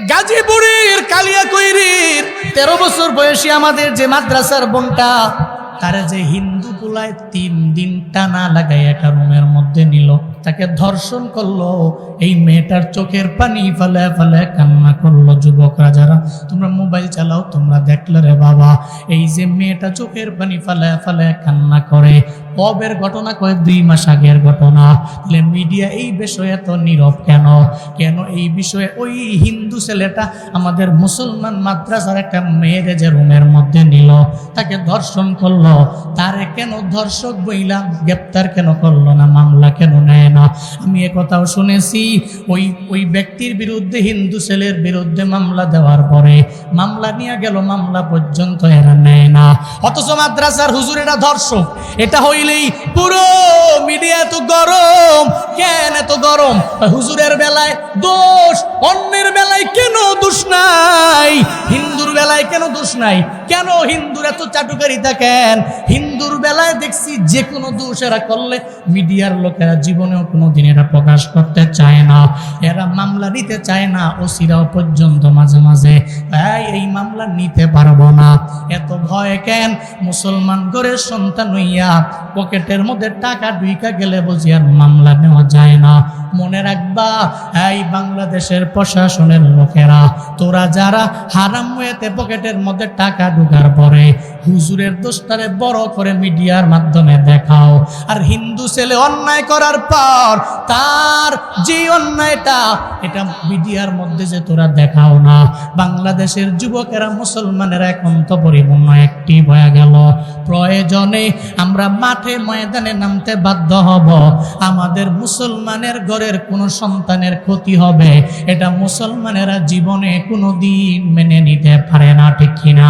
গাজীপুরের কালিয়াকৈরির 13 বছর বয়সী আমাদের যে মাদ্রাসার বোনটা, তারে যে হিন্দু পোলায় 3 দিন টানা লাগাই একটা রুমের মধ্যে নিল, তাকে ধর্ষণ করলো। এই মেয়েটার চোখের পানি ফেলে ফেলে কান্না করলো। যুবকরা যারা তোমরা মোবাইল চালাও, তোমরা দেখলে রে বাবা, এই যে মেয়েটা চোখের পানি ফেলে ফেলে কান্না করে, কবের ঘটনা, কয় 2 মাস আগের ঘটনা। তাহলে মিডিয়া এই বিষয়ে তো নীরব কেন? কেন এই বিষয়ে ওই হিন্দু ছেলেটা আমাদের মুসলমান মাদ্রাসার একটা মেয়েরে যে রুমের মধ্যে নিল, তাকে ধর্ষণ করলো, তারে কেন ধর্ষক বইলা গ্রেপ্তার কেন করলো না, মামলা কেন নেয় না? আমি একথাও শুনেছি, ওই ব্যক্তির বিরুদ্ধে, হিন্দু ছেলের বিরুদ্ধে মামলা দেওয়ার পরে মামলা নিয়ে গেল, মামলা পর্যন্ত এরা নেয় না। অথচ মাদ্রাসার হুজুরেরা ধর্ষক। এটা হইলেই পুরো মিডিয়া এত গরম কেন? এত গরম হুজুরের বেলায় দোষ, অন্যের বেলায় কেন দোষ নাই? হিন্দুর বেলায় কেন দোষ নাই? কেন হিন্দুর এত চাটুকারিতা কেন? হিন্দুর বেলায় দেখছি যে কোনো দোষ এরা করলে মিডিয়ার লোকেরা জীবনেও কোনোদিন এটা প্রকাশ করতে চায় না, এরা মামলা নিতে চায় না। ওসিরাও পর্যন্ত মাঝে মাঝে এই মামলা নিতে পারবো না। এত ভয় কেন? মুসলমান ঘরের সন্তান হইয়া পকেটের মধ্যে টাকা ঢুইকা গেলে বুঝি আর মামলা নেওয়া যায় না। মনে রাখবা, এই বাংলাদেশের প্রশাসনের লোকেরা, তোরা যারা হারাম হয়েতে পকেটের মধ্যে টাকা ঢুকার পরে হুজুরের দোষটারে বড় করে মিডিয়ার মাধ্যমে দেখাও, আর হিন্দু ছেলে অন্যায় করার পর তার যে অন্যায়টা, এটা মিডিয়ার মধ্যে যে তোরা দেখাও না। বাংলাদেশের যুবকেরা, মুসলমানেরা এখন তো পরিপূর্ণ অ্যাক্টিভ হয়ে গেল। প্রয়োজনে আমরা মাঠে ময়দানে নামতে বাধ্য হব। আমাদের মুসলমানের ঘরের কোনো সন্তানের ক্ষতি হবে, এটা মুসলমানেরা জীবনে কোনোদিন মেনে নিতে পারে না, ঠিক কিনা?